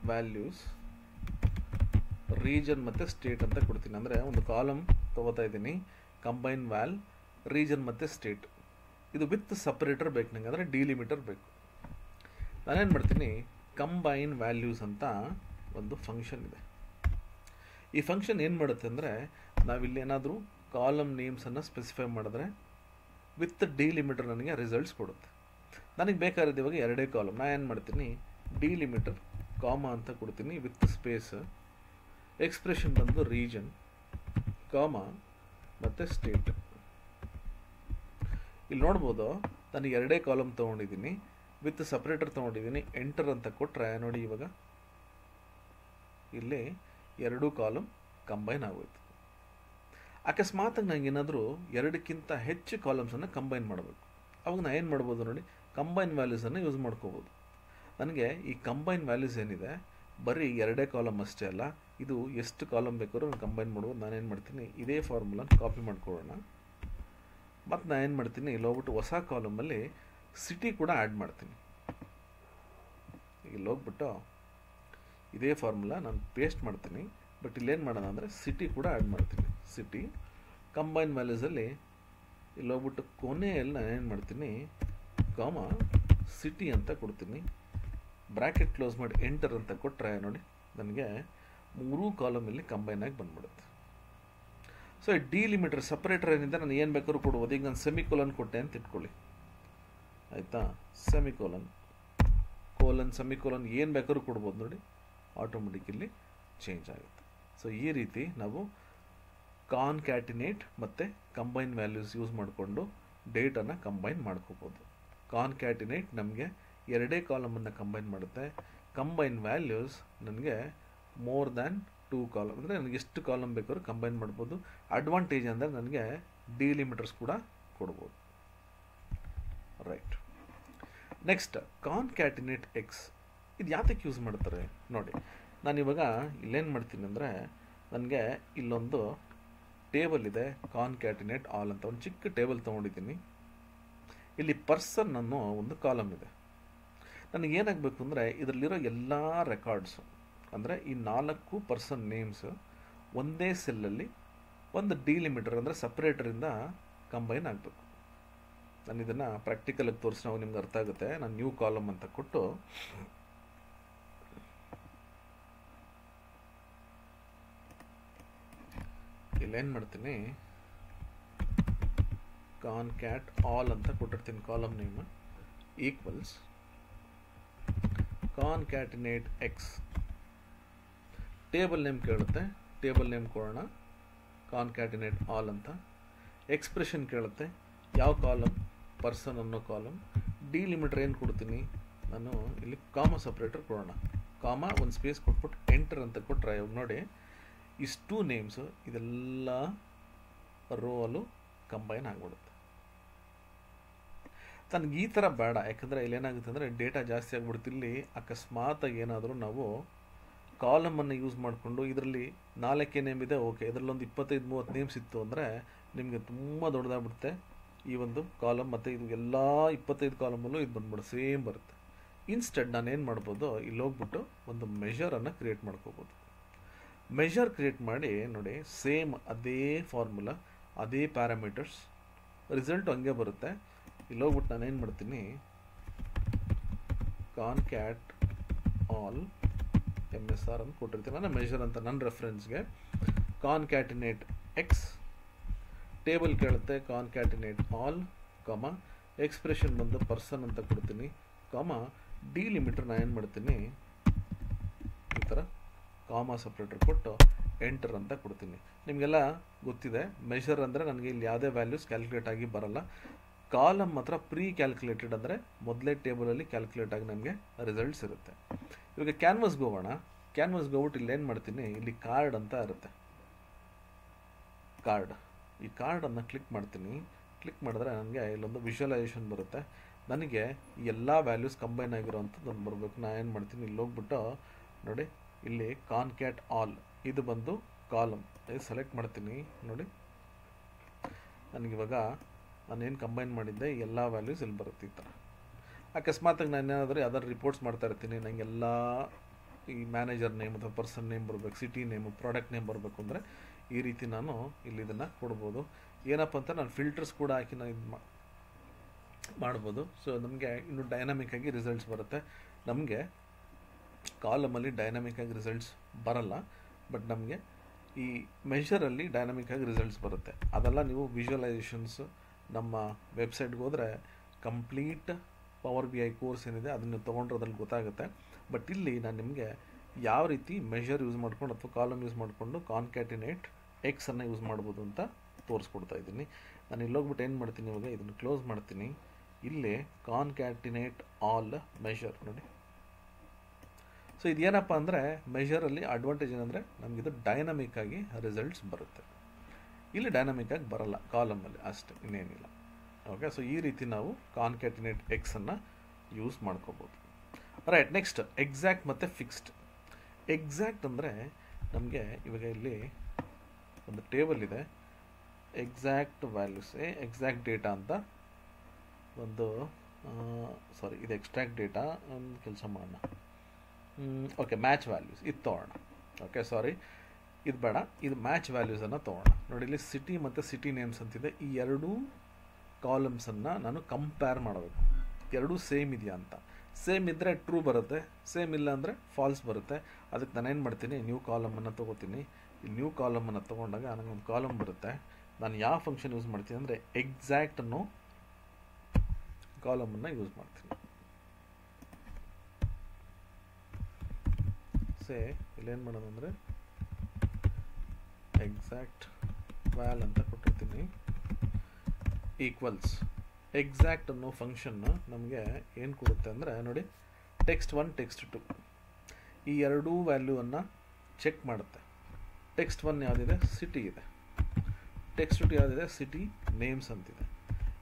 ವ್ಯಾಲ್ಯೂಸ್ ರೀಜನ್ ಮತ್ತು ಸ್ಟೇಟ್ ಅಂತ ಕೊಡ್ತೀನಿ. ಅಂದರೆ ಒಂದು ಕಾಲಮ್ ತೊಗೋತಾ ಇದ್ದೀನಿ, ಕಂಬೈನ್ ವ್ಯಾಲ್ ರೀಜನ್ ಮತ್ತು ಸ್ಟೇಟ್. ಇದು ವಿತ್ ಸಪ್ರೇಟರ್ ಬೇಕು ನನಗೆ, ಅಂದರೆ ಡಿಲಿಮಿಟರ್ ಬೇಕು. ನಾನೇನು ಮಾಡ್ತೀನಿ, ಕಂಬೈನ್ ವ್ಯಾಲ್ಯೂಸ್ ಅಂತ ಒಂದು ಫಂಕ್ಷನ್ ಇದೆ. ಈ ಫಂಕ್ಷನ್ ಏನು ಮಾಡುತ್ತೆ ಅಂದರೆ, ನಾವಿಲ್ಲಿ ಏನಾದರೂ ಕಾಲಮ್ ನೇಮ್ಸನ್ನು ಸ್ಪೆಸಿಫೈ ಮಾಡಿದ್ರೆ ವಿತ್ ಡಿಲಿಮಿಟರ್ ನನಗೆ ರಿಸಲ್ಟ್ಸ್ ಕೊಡುತ್ತೆ. ನನಗೆ ಬೇಕಾಗಿರೋದು ಇವಾಗ 2 ಕಾಲಮ್. ನಾನು ಏನು ಮಾಡ್ತೀನಿ, ಡಿಲಿಮಿಟರ್ ಕಾಮಾ ಅಂತ ಕೊಡ್ತೀನಿ ವಿತ್ ಸ್ಪೇಸ್, ಎಕ್ಸ್ಪ್ರೆಷನ್ ಬಂದು ರೀಜನ್, ಕಾಮಾ ಮತ್ತು ಸ್ಟೇಟ್. ಇಲ್ಲಿ ನೋಡ್ಬೋದು ನಾನು ಎರಡೇ ಕಾಲಮ್ ತೊಗೊಂಡಿದ್ದೀನಿ, ವಿತ್ ಸಪ್ರೇಟರ್ ತೊಗೊಂಡಿದ್ದೀನಿ. ಎಂಟರ್ ಅಂತ ಕೊಟ್ಟರೆ ನೋಡಿ ಇವಾಗ ಇಲ್ಲಿ ಎರಡೂ ಕಾಲಮ್ ಕಂಬೈನ್ ಆಗೋಯ್ತು. ಅಕಸ್ಮಾತಾಗಿ ನಂಗೆ ಏನಾದರೂ ಎರಡಕ್ಕಿಂತ ಹೆಚ್ಚು ಕಾಲಮ್ಸನ್ನು ಕಂಬೈನ್ ಮಾಡಬೇಕು, ಅವಾಗ ನಾನು ಏನು ಮಾಡ್ಬೋದು ನೋಡಿ, ಕಂಬೈನ್ ವ್ಯಾಲ್ಯೂಸನ್ನು ಯೂಸ್ ಮಾಡ್ಕೋಬೋದು. ನನಗೆ ಈ ಕಂಬೈನ್ ವ್ಯಾಲ್ಯೂಸ್ ಏನಿದೆ ಬರೀ ಎರಡೇ ಕಾಲಮ್ ಅಷ್ಟೇ ಅಲ್ಲ, ಇದು ಎಷ್ಟು ಕಾಲಮ್ ಬೇಕಾದ್ರೂ ನಾನು ಕಂಬೈನ್ ಮಾಡ್ಬೋದು. ನಾನೇನು ಮಾಡ್ತೀನಿ, ಇದೇ ಫಾರ್ಮುಲಾ ಕಾಪಿ ಮಾಡ್ಕೊಳ್ಳೋಣ. ಮತ್ತು ನಾನು ಏನು ಮಾಡ್ತೀನಿ, ಇಲ್ಲಿ ಹೋಗ್ಬಿಟ್ಟು ಹೊಸ ಕಾಲಮಲ್ಲಿ ಸಿಟಿ ಕೂಡ ಆ್ಯಡ್ ಮಾಡ್ತೀನಿ. ಇಲ್ಲಿ ಹೋಗ್ಬಿಟ್ಟು ಇದೇ ಫಾರ್ಮುಲಾ ನಾನು ಪೇಸ್ಟ್ ಮಾಡ್ತೀನಿ, ಬಟ್ ಇಲ್ಲೇನು ಮಾಡೋಣ ಅಂದರೆ ಸಿಟಿ ಕೂಡ ಆ್ಯಡ್ ಮಾಡ್ತೀನಿ. ಸಿಟಿ ಕಂಬೈನ್ ವ್ಯಾಲ್ಯೂಸಲ್ಲಿ ಇಲ್ಲಿ ಹೋಗ್ಬಿಟ್ಟು ಕೊನೆಯಲ್ಲಿ ನಾನು ಏನು ಮಾಡ್ತೀನಿ, ಕಾಮಾ ಸಿಟಿ ಅಂತ ಕೊಡ್ತೀನಿ, ಬ್ರ್ಯಾಕೆಟ್ ಕ್ಲೋಸ್ ಮಾಡಿ ಎಂಟರ್ ಅಂತ ಕೊಟ್ಟರೆ ನೋಡಿ ನನಗೆ ಮೂರೂ ಕಾಲಮಲ್ಲಿ ಕಂಬೈನ್ ಆಗಿ ಬಂದ್ಬಿಡುತ್ತೆ. ಸೊ ಈ ಡಿಲಿಮಿಟರ್ ಸಪ್ರೇಟರ್ ಏನಿದೆ ನಾನು ಏನು ಬೇಕಾದ್ರೂ ಕೊಡ್ಬೋದು. ಈಗ ನಾನು ಸೆಮಿಕೋಲನ್ ಕೊಟ್ಟೆ ಅಂತ ಇಟ್ಕೊಳ್ಳಿ, ಆಯಿತಾ, ಸೆಮಿಕೋಲನ್ ಸೆಮಿಕೋಲನ್ ಏನು ಬೇಕಾದ್ರೂ ಕೊಡ್ಬೋದು ನೋಡಿ, ಆಟೋಮೆಟಿಕಲಿ ಚೇಂಜ್ ಆಗುತ್ತೆ. ಸೊ ಈ ರೀತಿ ನಾವು ಕಾನ್ಕ್ಯಾಟಿನೇಟ್ ಮತ್ತು ಕಂಬೈನ್ ವ್ಯಾಲ್ಯೂಸ್ ಯೂಸ್ ಮಾಡಿಕೊಂಡು ಡೇಟನ್ನು ಕಂಬೈನ್ ಮಾಡ್ಕೋಬೋದು. ಕಾನ್ಕ್ಯಾಟಿನೇಟ್ ನಮಗೆ ಎರಡೇ ಕಾಲಮನ್ನು ಕಂಬೈನ್ ಮಾಡುತ್ತೆ, ಕಂಬೈನ್ ವ್ಯಾಲ್ಯೂಸ್ ನನಗೆ ಮೋರ್ ದ್ಯಾನ್ 2 ಕಾಲಮ್, ಅಂದರೆ ನನಗೆ ಎಷ್ಟು ಕಾಲಮ್ ಬೇಕಾದ್ರೂ ಕಂಬೈನ್ ಮಾಡ್ಬೋದು. ಅಡ್ವಾಂಟೇಜ್ ಅಂದರೆ ನನಗೆ ಡಿಲಿಮಿಟರ್ಸ್ ಕೂಡ ಕೊಡ್ಬೋದು. Right, next concatenate X. ಇದು ಯಾತಕ್ಕೆ ಯೂಸ್ ಮಾಡ್ತಾರೆ ನೋಡಿ, ನಾನಿವಾಗ ಇಲ್ಲೇನು ಮಾಡ್ತೀನಿ ಅಂದರೆ ನನಗೆ ಇಲ್ಲೊಂದು ಟೇಬಲ್ ಇದೆ, ಕಾನ್ಕ್ಯಾಟಿನೇಟ್ ಆಲ್ ಅಂತ ಒಂದು ಚಿಕ್ಕ ಟೇಬಲ್ ತೊಗೊಂಡಿದ್ದೀನಿ. ಇಲ್ಲಿ ಪರ್ಸನ್ ಅನ್ನೋ ಒಂದು ಕಾಲಮ್ ಇದೆ. ನನಗೇನಾಗಬೇಕು ಅಂದರೆ ಇದರಲ್ಲಿರೋ ಎಲ್ಲ ರೆಕಾರ್ಡ್ಸು, ಅಂದರೆ ಈ 4 ಪರ್ಸನ್ ನೇಮ್ಸ್ ಒಂದೇ ಸೆಲ್ಲಲ್ಲಿ ಒಂದು ಡಿಲಿಮಿಟರ್ ಅಂದರೆ ಸಪ್ರೇಟರಿಂದ ಕಂಬೈನ್ ಆಗಬೇಕು. ನಾನು ಇದನ್ನು ಪ್ರಾಕ್ಟಿಕಲಾಗಿ ತೋರಿಸಿ ನಾವು ನಿಮ್ಗೆ ಅರ್ಥ ಆಗುತ್ತೆ. ನಾನು ನ್ಯೂ ಕಾಲಮ್ ಅಂತ ಕೊಟ್ಟು ಇಲ್ಲೇನು ಮಾಡ್ತೀನಿ, ಕಾನ್ಕ್ಯಾಟ್ ಆಲ್ ಅಂತ ಕೊಟ್ಟಿರ್ತೀನಿ, column name equals concatenate X. Table name ಕೇಳುತ್ತೆ, ಟೇಬಲ್ ನೇಮ್ ಕೊಡೋಣ ಕಾನ್ಕ್ಯಾಟಿನೇಟ್ ಆಲ್ ಅಂತ. ಎಕ್ಸ್ಪ್ರೆಷನ್ ಕೇಳುತ್ತೆ, ಯಾವ ಕಾಲಮ್, ಪರ್ಸನ್ ಅನ್ನೋ ಕಾಲಮ್. ಡಿಲಿಮಿಟರ್ ಏನು ಕೊಡ್ತೀನಿ ನಾನು, ಇಲ್ಲಿ ಕಾಮಾ ಸಪ್ರೇಟರ್ ಕೊಡೋಣ, ಕಾಮಾ ಒಂದು ಸ್ಪೇಸ್ ಕೊಟ್ಬಿಟ್ಟು ಎಂಟರ್ ಅಂತ ಕೊಟ್ಟರೆ ಇವಾಗ ನೋಡಿ ಇಷ್ಟು ನೇಮ್ಸು ಇದೆಲ್ಲ ರೋಲು ಕಂಬೈನ್ ಆಗಿಬಿಡುತ್ತೆ. ನನಗೆ ಈ ಥರ ಬೇಡ, ಯಾಕಂದರೆ ಇಲ್ಲೇನಾಗುತ್ತೆ ಅಂದರೆ ಡೇಟಾ ಜಾಸ್ತಿ ಆಗಿಬಿಡುತ್ತೆ. ಇಲ್ಲಿ ಅಕಸ್ಮಾತಾಗಿ ಏನಾದರೂ ನಾವು ಕಾಲಮನ್ನು ಯೂಸ್ ಮಾಡಿಕೊಂಡು ಇದರಲ್ಲಿ 4 ನೇಮ್ ಇದೆ, ಓಕೆ, ಇದರಲ್ಲೊಂದು 25-30 ನೇಮ್ಸ್ ಇತ್ತು ಅಂದರೆ ನಿಮಗೆ ತುಂಬ ದೊಡ್ಡದಾಗ್ಬಿಡುತ್ತೆ ಈ ಒಂದು ಕಾಲಮ್. ಮತ್ತು ಇದು ಎಲ್ಲ 25 ಕಾಲಮಲ್ಲೂ ಇದು ಬಂದ್ಬಿಡು ಸೇಮ್ ಬರುತ್ತೆ. ಇನ್ಸ್ಟೆಡ್ ನಾನು ಏನು ಮಾಡ್ಬೋದು, ಇಲ್ಲಿ ಹೋಗ್ಬಿಟ್ಟು ಒಂದು ಮೆಷರನ್ನು ಕ್ರಿಯೇಟ್ ಮಾಡ್ಕೋಬೋದು. ಮೆಷರ್ ಕ್ರಿಯೇಟ್ ಮಾಡಿ ನೋಡಿ, ಸೇಮ್ ಅದೇ ಫಾರ್ಮುಲಾ, ಅದೇ ಪ್ಯಾರಾಮೀಟರ್ಸ್, ರಿಸಲ್ಟ್ ಹಂಗೆ ಬರುತ್ತೆ. ಇಲ್ಲಿ ಹೋಗ್ಬಿಟ್ಟು ನಾನು ಏನು ಮಾಡ್ತೀನಿ, ಕಾನ್ಕ್ಯಾಟ್ ಆಲ್ MSR ಅಂತ ಕೊಟ್ಟಿರ್ತೀನಿ ನಾನು, ಮೆಷರ್ ಅಂತ ನನ್ನ ರೆಫರೆನ್ಸ್ಗೆ. ಕಾನ್ಕ್ಯಾಟಿನೇಟ್ ಎಕ್ಸ್, ಟೇಬಲ್ ಕೇಳುತ್ತೆ ಕಾನ್ಕ್ಯಾಟಿನೇಟ್ ಆಲ್, ಕಾಮ ಎಕ್ಸ್ಪ್ರೆಷನ್ ಬಂದು ಪರ್ಸನ್ ಅಂತ ಕೊಡ್ತೀನಿ, ಕಾಮ ಡಿಲಿಮಿಟರ್ ನಾನು ಏನು ಮಾಡ್ತೀನಿ ಈ ಥರ ಕಾಮಾ ಸಪ್ರೇಟರ್ ಕೊಟ್ಟು ಎಂಟರ್ ಅಂತ ಕೊಡ್ತೀನಿ. ನಿಮಗೆಲ್ಲ ಗೊತ್ತಿದೆ, ಮೆಷರ್ ಅಂದರೆ ನನಗೆ ಇಲ್ಲಿ ಯಾವುದೇ ವ್ಯಾಲ್ಯೂಸ್ ಕ್ಯಾಲ್ಕುಲೇಟ್ ಆಗಿ ಬರಲ್ಲ. ಕಾಲಮ್ ಮಾತ್ರ ಪ್ರೀ ಕ್ಯಾಲ್ಕುಲೇಟೆಡ್, ಅಂದರೆ ಮೊದಲೇ ಟೇಬಲಲ್ಲಿ ಕ್ಯಾಲ್ಕುಲೇಟ್ ಆಗಿ ನಮಗೆ ರಿಸಲ್ಟ್ಸ್ ಇರುತ್ತೆ. ಇವಾಗ ಕ್ಯಾನ್ವಸ್ಗೆ ಹೋಗೋಣ. ಕ್ಯಾನ್ವಸ್ಗೆ ಹೋಗ್ಬಿಟ್ಟು ಇಲ್ಲಿ ಏನು ಮಾಡ್ತೀನಿ, ಇಲ್ಲಿ ಕಾರ್ಡ್ ಅಂತ ಇರುತ್ತೆ, ಕಾರ್ಡ್. ಈ ಕಾರ್ಡನ್ನು ಕ್ಲಿಕ್ ಮಾಡ್ತೀನಿ. ಕ್ಲಿಕ್ ಮಾಡಿದ್ರೆ ನನಗೆ ಇಲ್ಲೊಂದು ವಿಜುವಲೈಸೇಷನ್ ಬರುತ್ತೆ. ನನಗೆ ಎಲ್ಲ ವ್ಯಾಲ್ಯೂಸ್ ಕಂಬೈನ್ ಆಗಿರೋವಂಥದ್ದು ಒಂದು ಬರಬೇಕು. ನಾನು ಏನು ಮಾಡ್ತೀನಿ, ಇಲ್ಲಿ ಹೋಗ್ಬಿಟ್ಟು ನೋಡಿ, ಇಲ್ಲಿ ಕಾನ್ಕ್ಯಾಟ್ ಆಲ್ ಇದು ಬಂದು ಕಾಲಮ್, ಇದು ಸೆಲೆಕ್ಟ್ ಮಾಡ್ತೀನಿ. ನೋಡಿ ನನಗಿವಾಗ ನಾನೇನು ಕಂಬೈನ್ ಮಾಡಿದ್ದೆ ಎಲ್ಲ ವ್ಯಾಲ್ಯೂಸ್ ಇಲ್ಲಿ ಬರುತ್ತೆ ಈ ಥರ. ಅಕಸ್ಮಾತಾಗಿ ನಾನು ಏನಾದರೂ ಯಾವ್ದಾದ್ರು ರಿಪೋರ್ಟ್ಸ್ ಮಾಡ್ತಾ ಇರ್ತೀನಿ, ನನಗೆಲ್ಲ ಈ ಮ್ಯಾನೇಜರ್ ನೇಮ್ ಅಥವಾ ಪರ್ಸನ್ ನೇಮ್ ಬರಬೇಕು, ಸಿಟಿ ನೇಮು, ಪ್ರಾಡಕ್ಟ್ ನೇಮ್ ಬರಬೇಕು ಅಂದರೆ ಈ ರೀತಿ ನಾನು ಇಲ್ಲಿ ಇದನ್ನು ಕೊಡ್ಬೋದು. ಏನಪ್ಪ ಅಂತ ನಾನು ಫಿಲ್ಟರ್ಸ್ ಕೂಡ ಹಾಕಿ ನಾನು ಇದು ಮಾಡ್ಬೋದು. ಸೊ ನಮಗೆ ಇನ್ನೂ ಡೈನಾಮಿಕ್ಕಾಗಿ ರಿಸಲ್ಟ್ಸ್ ಬರುತ್ತೆ. ನಮಗೆ ಕಾಲಮಲ್ಲಿ ಡೈನಾಮಿಕ್ಕಾಗಿ ರಿಸಲ್ಟ್ಸ್ ಬರಲ್ಲ, ಬಟ್ ನಮಗೆ ಈ ಮೆಷರಲ್ಲಿ ಡೈನಾಮಿಕ್ಕಾಗಿ ರಿಸಲ್ಟ್ಸ್ ಬರುತ್ತೆ. ಅದೆಲ್ಲ ನೀವು ವಿಜುವಲೈಸೇಷನ್ಸ್ ನಮ್ಮ ವೆಬ್ಸೈಟ್ಗೆ ಹೋದರೆ ಕಂಪ್ಲೀಟ್ ಪವರ್ BI ಕೋರ್ಸ್ ಏನಿದೆ ಅದನ್ನು ತೊಗೊಂಡ್ರೆ ಅದ್ರಲ್ಲಿ ಗೊತ್ತಾಗುತ್ತೆ. ಬಟ್ ಇಲ್ಲಿ ನಾನು ನಿಮಗೆ ಯಾವ ರೀತಿ ಮೆಷರ್ ಯೂಸ್ ಮಾಡ್ಕೊಂಡು ಅಥವಾ ಕಾಲಮ್ ಯೂಸ್ ಮಾಡಿಕೊಂಡು ಕಾನ್ಕ್ಯಾಟಿನೇಟ್ ಎಕ್ಸನ್ನು ಯೂಸ್ ಮಾಡ್ಬೋದು ಅಂತ ತೋರಿಸ್ಕೊಡ್ತಾ ಇದ್ದೀನಿ. ನಾನು ಇಲ್ಲೋಗ್ಬಿಟ್ಟು ಏನು ಮಾಡ್ತೀನಿ, ಇವಾಗ ಇದನ್ನು ಕ್ಲೋಸ್ ಮಾಡ್ತೀನಿ. ಇಲ್ಲೇ ಕಾನ್ಕ್ಯಾಟಿನೇಟ್ ಆಲ್ ಮೆಷರ್ ನೋಡಿ. ಸೊ ಇದೇನಪ್ಪ ಅಂದರೆ ಮೆಷರಲ್ಲಿ ಅಡ್ವಾಂಟೇಜ್ ಏನಂದರೆ ನಮಗಿದು ಡೈನಮಿಕ್ ಆಗಿ ರಿಸಲ್ಟ್ಸ್ ಬರುತ್ತೆ. ಇಲ್ಲಿ ಡೈನಮಿಕ್ ಆಗಿ ಬರಲ್ಲ, ಕಾಲಮಲ್ಲಿ ಅಷ್ಟೇ, ಇನ್ನೇನಿಲ್ಲ. ಓಕೆ, ಸೊ ಈ ರೀತಿ ನಾವು ಕಾನ್ಕ್ಯಾಟಿನೇಟ್ ಎಕ್ಸನ್ನು ಯೂಸ್ ಮಾಡ್ಕೋಬೋದು. ರೈಟ್, ನೆಕ್ಸ್ಟ್ ಎಕ್ಸಾಕ್ಟ್ ಮತ್ತು ಫಿಕ್ಸ್ಡ್. ಎಕ್ಸಾಕ್ಟ್ ಅಂದರೆ ನಮಗೆ ಇವಾಗ ಇಲ್ಲಿ ಒಂದು ಟೇಬಲ್ ಇದೆ, ಎಕ್ಸಾಕ್ಟ್ ವ್ಯಾಲ್ಯೂಸ್, ಎಕ್ಸಾಕ್ಟ್ ಡೇಟಾ ಅಂತ ಒಂದು ಇದು ಎಕ್ಸ್ಟ್ರಾಕ್ಟ್ ಡೇಟಾ. ಒಂದು ಕೆಲಸ ಮಾಡೋಣ, ಓಕೆ, ಮ್ಯಾಚ್ ವ್ಯಾಲ್ಯೂಸ್ ಇದು ತೊಗೊಳ್ಳೋಣ. ಓಕೆ, ಇದು ಬೇಡ, ಇದು ಮ್ಯಾಚ್ ವ್ಯಾಲ್ಯೂಸನ್ನು ತೊಗೊಳ್ಳೋಣ. ನೋಡಿ, ಇಲ್ಲಿ ಸಿಟಿ ಮತ್ತು ಸಿಟಿ ನೇಮ್ಸ್ ಅಂತಿದೆ. ಈ ಎರಡೂ ಕಾಲಮ್ಸನ್ನು ನಾನು ಕಂಪೇರ್ ಮಾಡಬೇಕು, ಎರಡೂ ಸೇಮ್ ಇದೆಯಾ ಅಂತ. ಸೇಮ್ ಇದ್ದರೆ ಟ್ರೂ ಬರುತ್ತೆ, ಸೇಮ್ ಇಲ್ಲ ಅಂದರೆ ಫಾಲ್ಸ್ ಬರುತ್ತೆ. ಅದಕ್ಕೆ ನಾನೇನು ಮಾಡ್ತೀನಿ, ನ್ಯೂ ಕಾಲಮನ್ನು ತೊಗೋತೀನಿ. ಈ ನ್ಯೂ ಕಾಲಮನ್ನು ತೊಗೊಂಡಾಗ ನನಗೊಂದು ಕಾಲಮ್ ಬರುತ್ತೆ. ನಾನು ಯಾವ ಫಂಕ್ಷನ್ ಯೂಸ್ ಮಾಡ್ತೀನಿ ಅಂದರೆ ಎಕ್ಸಾಕ್ಟ್ ಅನ್ನೋ ಕಾಲಮನ್ನು ಯೂಸ್ ಮಾಡ್ತೀನಿ. ಇಲ್ಲೇನು ಮಾಡೋದು ಅಂದರೆ ಎಕ್ಸಾಕ್ಟ್ ವ್ಯಾಲ್ ಅಂತ ಕೊಟ್ಟಿರ್ತೀನಿ, ಈಕ್ವಲ್ಸ್ ಎಕ್ಸಾಕ್ಟ್ ಅನ್ನೋ ಫಂಕ್ಷನ್ನು ನಮಗೆ ಏನು ಕೊಡುತ್ತೆ ಅಂದರೆ ನೋಡಿ, ಟೆಕ್ಸ್ಟ್ 1 ಟೆಕ್ಸ್ಟ್ 2 ಈ ಎರಡೂ ವ್ಯಾಲ್ಯೂವನ್ನು ಚೆಕ್ ಮಾಡುತ್ತೆ. ಟೆಕ್ಸ್ಟ್ 1 ಯಾವುದಿದೆ, ಸಿಟಿ ಇದೆ. ಟೆಕ್ಸ್ಟ್ 2 ಯಾವುದಿದೆ, ಸಿಟಿ ನೇಮ್ಸ್ ಅಂತಿದೆ.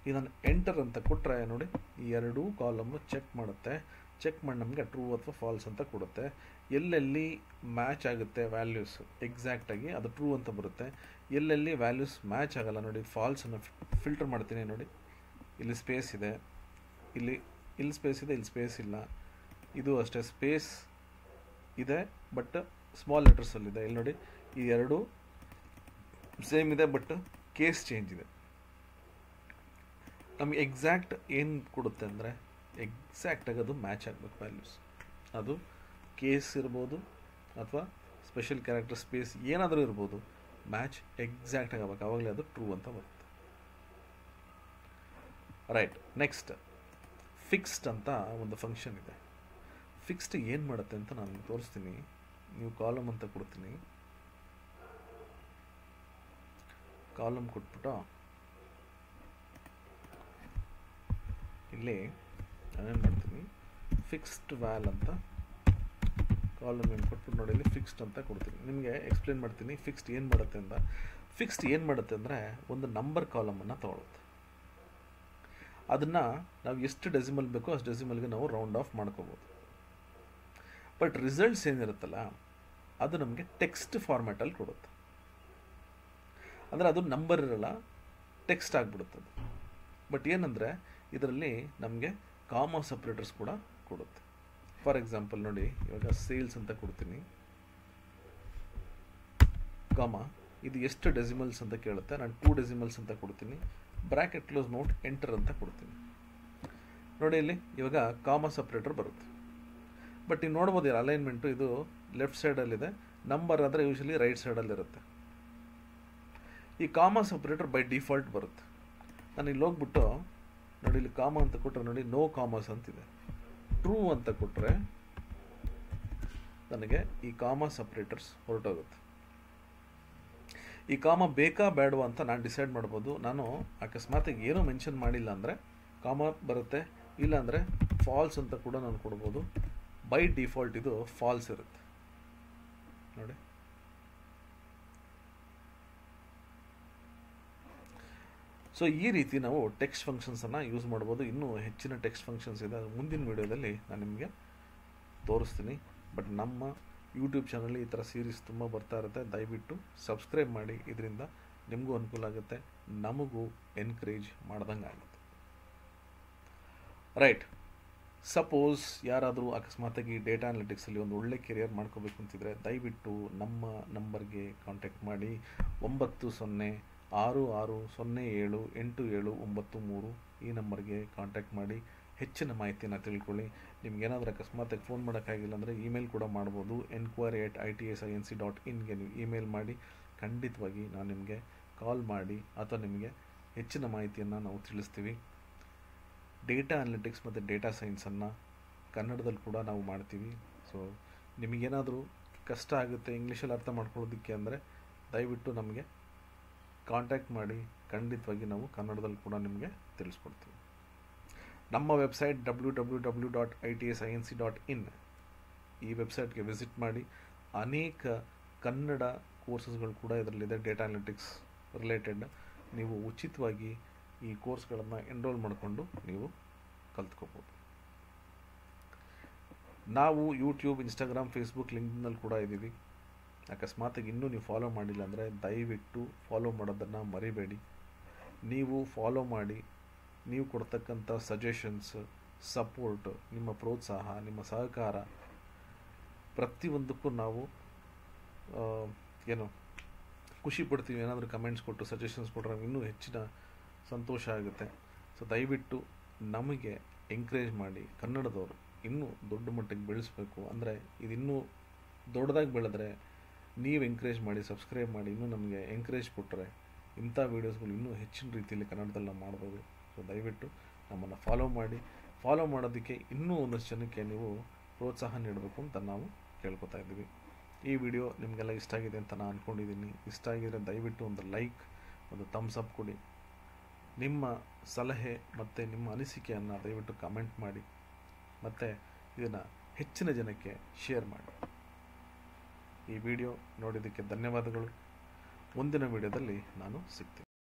ಇದನ್ನು ಎಂಟರ್ ಅಂತ ಕೊಟ್ಟರೆ ನೋಡಿ, ಈ ಎರಡೂ ಕಾಲಮು ಚೆಕ್ ಮಾಡುತ್ತೆ. ಚೆಕ್ ಮಾಡಿ ನಮಗೆ ಟ್ರೂ ಅಥವಾ ಫಾಲ್ಸ್ ಅಂತ ಕೊಡುತ್ತೆ. ಎಲ್ಲೆಲ್ಲಿ ಮ್ಯಾಚ್ ಆಗುತ್ತೆ ವ್ಯಾಲ್ಯೂಸ್ ಎಕ್ಸಾಕ್ಟಾಗಿ ಅದು ಟ್ರೂ ಅಂತ ಬರುತ್ತೆ. ಎಲ್ಲೆಲ್ಲಿ ವ್ಯಾಲ್ಯೂಸ್ ಮ್ಯಾಚ್ ಆಗಲ್ಲ ನೋಡಿ, ಫಾಲ್ಸನ್ನು ಫಿಲ್ಟರ್ ಮಾಡ್ತೀನಿ. ನೋಡಿ, ಇಲ್ಲಿ ಸ್ಪೇಸ್ ಇದೆ, ಇಲ್ಲಿ ಸ್ಪೇಸ್ ಇದೆ, ಇಲ್ಲಿ ಸ್ಪೇಸ್ ಇಲ್ಲ. ಇದು ಅಷ್ಟೇ, ಸ್ಪೇಸ್ ಇದೆ ಬಟ್ ಸ್ಮಾಲ್ ಲೆಟರ್ಸಲ್ಲಿದೆ. ಇಲ್ಲಿ ನೋಡಿ, ಈ ಎರಡು ಸೇಮ್ ಇದೆ ಬಟ್ ಕೇಸ್ ಚೇಂಜ್ ಇದೆ. ನಮಗೆ ಎಕ್ಸಾಕ್ಟ್ ಏನು ಕೊಡುತ್ತೆ ಅಂದರೆ ಎಕ್ಸಾಕ್ಟಾಗಿ ಅದು ಮ್ಯಾಚ್ ಆಗಬೇಕು ವ್ಯಾಲ್ಯೂಸ್. ಅದು ಕೇಸ್ ಇರ್ಬೋದು ಅಥವಾ ಸ್ಪೆಷಲ್ ಕ್ಯಾರೆಕ್ಟರ್ ಸ್ಪೇಸ್ ಏನಾದರೂ ಇರ್ಬೋದು, ಮ್ಯಾಚ್ ಎಕ್ಸಾಕ್ಟಾಗಿ ಆಗಬೇಕು, ಆವಾಗಲೇ ಅದು ಟ್ರೂ ಅಂತ ಬರುತ್ತೆ. ರೈಟ್, ನೆಕ್ಸ್ಟ್ ಫಿಕ್ಸ್ಡ್ ಅಂತ ಒಂದು ಫಂಕ್ಷನ್ ಇದೆ. ಫಿಕ್ಸ್ಡ್ ಏನು ಮಾಡುತ್ತೆ ಅಂತ ನಾನು ತೋರಿಸ್ತೀನಿ. ನೀವು ಕಾಲಮ್ ಅಂತ ಕೊಡ್ತೀನಿ, ಕಾಲಮ್ ಕೊಟ್ಬಿಟ್ಟು ಇಲ್ಲಿ ನಾನೇನು ಮಾಡ್ತೀನಿ, ಫಿಕ್ಸ್ಡ್ ವ್ಯಾಲ್ ಅಂತ ಕಾಲಮ್ ಏನು ಕೊಟ್ಬಿಟ್ಟು ನೋಡಿ, ಇಲ್ಲಿ ಫಿಕ್ಸ್ಡ್ ಅಂತ ಕೊಡ್ತೀನಿ. ನಿಮಗೆ ಎಕ್ಸ್ಪ್ಲೇನ್ ಮಾಡ್ತೀನಿ ಫಿಕ್ಸ್ಡ್ ಏನು ಮಾಡುತ್ತೆ ಅಂತ. ಫಿಕ್ಸ್ಡ್ ಏನು ಮಾಡುತ್ತೆ ಅಂದರೆ ಒಂದು ನಂಬರ್ ಕಾಲಮನ್ನು ತೊಗೊಳುತ್ತೆ. ಅದನ್ನು ನಾವು ಎಷ್ಟು ಡೆಸಿಮಲ್ ಬೇಕೋ ಅಷ್ಟು ಡೆಸಿಮಲ್ಗೆ ನಾವು ರೌಂಡ್ ಆಫ್ ಮಾಡ್ಕೋಬೋದು. ಬಟ್ ರಿಸಲ್ಟ್ಸ್ ಏನಿರುತ್ತಲ್ಲ ಅದು ನಮಗೆ ಟೆಕ್ಸ್ಟ್ ಫಾರ್ಮ್ಯಾಟಲ್ಲಿ ಕೊಡುತ್ತೆ. ಅಂದರೆ ಅದು ನಂಬರ್ ಇರಲ್ಲ, ಟೆಕ್ಸ್ಟ್ ಆಗಿಬಿಡುತ್ತದೆ. ಬಟ್ ಏನಂದರೆ ಇದರಲ್ಲಿ ನಮಗೆ ಕಾಮಾ ಸಪ್ರೇಟರ್ಸ್ ಕೂಡ ಕೊಡುತ್ತೆ. ಫಾರ್ ಎಕ್ಸಾಂಪಲ್ ನೋಡಿ, ಇವಾಗ ಸೇಲ್ಸ್ ಅಂತ ಕೊಡ್ತೀನಿ, ಕಾಮಾ ಇದು ಎಷ್ಟು ಡೆಸಿಮಲ್ಸ್ ಅಂತ ಕೇಳುತ್ತೆ. ನಾನು 2 ಡೆಸಿಮಲ್ಸ್ ಅಂತ ಕೊಡ್ತೀನಿ, ಬ್ರ್ಯಾಕೆಟ್ ಕ್ಲೋಸ್ ನೋಟ್ ಎಂಟರ್ ಅಂತ ಕೊಡ್ತೀನಿ. ನೋಡಿ, ಇಲ್ಲಿ ಇವಾಗ ಕಾಮಾ ಸಪ್ರೇಟರ್ ಬರುತ್ತೆ. ಬಟ್ ನೀವು ನೋಡ್ಬೋದು ಅಲೈನ್ಮೆಂಟು ಇದು ಲೆಫ್ಟ್ ಸೈಡಲ್ಲಿದೆ, ನಂಬರ್ ಆದರೆ ಯೂಶಲಿ ರೈಟ್ ಸೈಡಲ್ಲಿರುತ್ತೆ. ಈ ಕಾಮಾ ಸಪ್ರೇಟರ್ ಬೈ ಡಿಫಾಲ್ಟ್ ಬರುತ್ತೆ. ನಾನು ಇಲ್ಲಿ ಹೋಗ್ಬಿಟ್ಟು ನೋಡಿ, ಇಲ್ಲಿ ಕಾಮಾ ಅಂತ ಕೊಟ್ಟರೆ ನೋಡಿ, ನೋ ಕಾಮರ್ಸ್ ಅಂತಿದೆ. ಟ್ರೂ ಅಂತ ಕೊಟ್ಟರೆ ನನಗೆ ಈ ಕಾಮಾ ಸಪ್ರೇಟರ್ಸ್ ಹೊರಟೋಗುತ್ತೆ. ಈ ಕಾಮಾ ಬೇಕಾ ಬೇಡವಾ ಅಂತ ನಾನು ಡಿಸೈಡ್ ಮಾಡ್ಬೋದು. ನಾನು ಅಕಸ್ಮಾತಿಗೆ ಏನೂ ಮೆನ್ಷನ್ ಮಾಡಿಲ್ಲ ಅಂದರೆ ಕಾಮಾ ಬರುತ್ತೆ, ಇಲ್ಲಾಂದರೆ ಫಾಲ್ಸ್ ಅಂತ ಕೂಡ ನಾನು ಕೊಡ್ಬೋದು. ಬೈ ಡಿಫಾಲ್ಟ್ ಇದು ಫಾಲ್ಸ್ ಇರುತ್ತೆ ನೋಡಿ. ಸೊ ಈ ರೀತಿ ನಾವು ಟೆಕ್ಸ್ಟ್ ಫಂಕ್ಷನ್ಸನ್ನು ಯೂಸ್ ಮಾಡ್ಬೋದು. ಇನ್ನೂ ಹೆಚ್ಚಿನ ಟೆಕ್ಸ್ಟ್ ಫಂಕ್ಷನ್ಸ್ ಇದೆ, ಮುಂದಿನ ವೀಡಿಯೋದಲ್ಲಿ ನಾನು ನಿಮಗೆ ತೋರಿಸ್ತೀನಿ. ಬಟ್ ನಮ್ಮ ಯೂಟ್ಯೂಬ್ ಚಾನಲ್ಲಿ ಈ ಥರ ಸೀರೀಸ್ ತುಂಬ ಬರ್ತಾ ಇರುತ್ತೆ. ದಯವಿಟ್ಟು ಸಬ್ಸ್ಕ್ರೈಬ್ ಮಾಡಿ, ಇದರಿಂದ ನಿಮಗೂ ಅನುಕೂಲ ಆಗುತ್ತೆ, ನಮಗೂ ಎನ್ಕರೇಜ್ ಮಾಡ್ದಂಗೆ ಆಗುತ್ತೆ. ರೈಟ್, ಸಪೋಸ್ ಯಾರಾದರೂ ಅಕಸ್ಮಾತಾಗಿ ಡೇಟಾ ಅನಾಲಿಟಿಕ್ಸಲ್ಲಿ ಒಂದು ಒಳ್ಳೆ ಕೆರಿಯರ್ ಮಾಡ್ಕೋಬೇಕು ಅಂತಿದ್ರೆ ದಯವಿಟ್ಟು ನಮ್ಮ ನಂಬರ್ಗೆ ಕಾಂಟ್ಯಾಕ್ಟ್ ಮಾಡಿ. 9066078793 ಈ ನಂಬರ್ಗೆ ಕಾಂಟ್ಯಾಕ್ಟ್ ಮಾಡಿ ಹೆಚ್ಚಿನ ಮಾಹಿತಿಯನ್ನು ತಿಳ್ಕೊಳ್ಳಿ. ನಿಮ್ಗೇನಾದರೂ ಅಕಸ್ಮಾತಾಗಿ ಫೋನ್ ಮಾಡೋಕ್ಕಾಗಿಲ್ಲ ಅಂದರೆ ಇಮೇಲ್ ಕೂಡ ಮಾಡ್ಬೋದು. enquiry@itsinc.in ನೀವು ಇಮೇಲ್ ಮಾಡಿ, ಖಂಡಿತವಾಗಿ ನಾನು ನಿಮಗೆ ಕಾಲ್ ಮಾಡಿ ಅಥವಾ ನಿಮಗೆ ಹೆಚ್ಚಿನ ಮಾಹಿತಿಯನ್ನು ನಾವು ತಿಳಿಸ್ತೀವಿ. ಡೇಟಾ ಅನಾಲಿಟಿಕ್ಸ್ ಮತ್ತು ಡೇಟಾ ಸೈನ್ಸನ್ನು ಕನ್ನಡದಲ್ಲಿ ಕೂಡ ನಾವು ಮಾಡ್ತೀವಿ. ಸೊ ನಿಮಗೇನಾದರೂ ಕಷ್ಟ ಆಗುತ್ತೆ ಇಂಗ್ಲೀಷಲ್ಲಿ ಅರ್ಥ ಮಾಡ್ಕೊಳ್ಳೋದಕ್ಕೆ ಅಂದರೆ ದಯವಿಟ್ಟು ನಮಗೆ ಕಾಂಟ್ಯಾಕ್ಟ್ ಮಾಡಿ, ಖಂಡಿತವಾಗಿ ನಾವು ಕನ್ನಡದಲ್ಲಿ ಕೂಡ ನಿಮಗೆ ತಿಳಿಸ್ಕೊಡ್ತೀವಿ. ನಮ್ಮ ವೆಬ್ಸೈಟ್ www.itsinc.in ಈ ವೆಬ್ಸೈಟ್ಗೆ ವಿಸಿಟ್ ಮಾಡಿ. ಅನೇಕ ಕನ್ನಡ ಕೋರ್ಸಸ್ಗಳು ಕೂಡ ಇದರಲ್ಲಿದೆ. ಡೇಟಾ ಅನಾಲಿಟಿಕ್ಸ್ ರಿಲೇಟೆಡ್ ನೀವು ಉಚಿತವಾಗಿ ಈ ಕೋರ್ಸ್ಗಳನ್ನು ಎನ್ರೋಲ್ ಮಾಡಿಕೊಂಡು ನೀವು ಕಲ್ತ್ಕೋಬೋದು. ನಾವು ಯೂಟ್ಯೂಬ್, ಇನ್ಸ್ಟಾಗ್ರಾಮ್, ಫೇಸ್ಬುಕ್, ಲಿಂಕ್ಡ್ನಲ್ಲಿ ಕೂಡ ಇದ್ದೀವಿ. ಅಕಸ್ಮಾತಾಗಿ ಇನ್ನೂ ನೀವು ಫಾಲೋ ಮಾಡಿಲ್ಲ ಅಂದರೆ ದಯವಿಟ್ಟು ಫಾಲೋ ಮಾಡೋದನ್ನು ಮರಿಬೇಡಿ. ನೀವು ಫಾಲೋ ಮಾಡಿ, ನೀವು ಕೊಡ್ತಕ್ಕಂಥ ಸಜೆಷನ್ಸ್, ಸಪೋರ್ಟ್, ನಿಮ್ಮ ಪ್ರೋತ್ಸಾಹ, ನಿಮ್ಮ ಸಹಕಾರ ಪ್ರತಿಯೊಂದಕ್ಕೂ ನಾವು ಖುಷಿ ಪಡ್ತೀವಿ. ಏನಾದರೂ ಕಮೆಂಟ್ಸ್ ಕೊಟ್ಟು ಸಜೆಷನ್ಸ್ ಕೊಟ್ಟರೆ ಇನ್ನೂ ಹೆಚ್ಚಿನ ಸಂತೋಷ ಆಗುತ್ತೆ. ಸೊ ದಯವಿಟ್ಟು ನಮಗೆ ಎಂಕರೇಜ್ ಮಾಡಿ. ಕನ್ನಡದವರು ಇನ್ನೂ ದೊಡ್ಡ ಮಟ್ಟಿಗೆ ಬೆಳೆಸಬೇಕು ಅಂದರೆ ಇದಿನ್ನೂ ದೊಡ್ಡದಾಗಿ ಬೆಳೆದ್ರೆ ನೀವು ಎಂಕರೇಜ್ ಮಾಡಿ, ಸಬ್ಸ್ಕ್ರೈಬ್ ಮಾಡಿ, ಇನ್ನೂ ನಮಗೆ ಎಂಕರೇಜ್ ಕೊಟ್ಟರೆ ಇಂಥ ವೀಡಿಯೋಸ್ಗಳು ಇನ್ನೂ ಹೆಚ್ಚಿನ ರೀತಿಯಲ್ಲಿ ಕನ್ನಡದಲ್ಲಿ ನಾವು ಮಾಡ್ಬೋದು. ಸೊ ದಯವಿಟ್ಟು ನಮ್ಮನ್ನು ಫಾಲೋ ಮಾಡಿ. ಫಾಲೋ ಮಾಡೋದಕ್ಕೆ ಇನ್ನೂ ಒಂದಷ್ಟು ಜನಕ್ಕೆ ನೀವು ಪ್ರೋತ್ಸಾಹ ನೀಡಬೇಕು ಅಂತ ನಾವು ಕೇಳ್ಕೊತಾ ಇದ್ದೀವಿ. ಈ ವಿಡಿಯೋ ನಿಮಗೆಲ್ಲ ಇಷ್ಟ ಆಗಿದೆ ಅಂತ ನಾನು ಅಂದ್ಕೊಂಡಿದ್ದೀನಿ. ಇಷ್ಟ ಆಗಿದರೆ ದಯವಿಟ್ಟು ಒಂದು ಲೈಕ್, ಒಂದು ಥಮ್ಸ್ ಅಪ್ ಕೊಡಿ. ನಿಮ್ಮ ಸಲಹೆ ಮತ್ತು ನಿಮ್ಮ ಅನಿಸಿಕೆಯನ್ನು ದಯವಿಟ್ಟು ಕಮೆಂಟ್ ಮಾಡಿ ಮತ್ತು ಇದನ್ನು ಹೆಚ್ಚಿನ ಜನಕ್ಕೆ ಶೇರ್ ಮಾಡಿ. ಈ ವಿಡಿಯೋ ನೋಡಿದ್ದಕ್ಕೆ ಧನ್ಯವಾದಗಳು. ಮುಂದಿನ ವಿಡಿಯೋದಲ್ಲಿ ನಾನು ಸಿಗ್ತೀನಿ.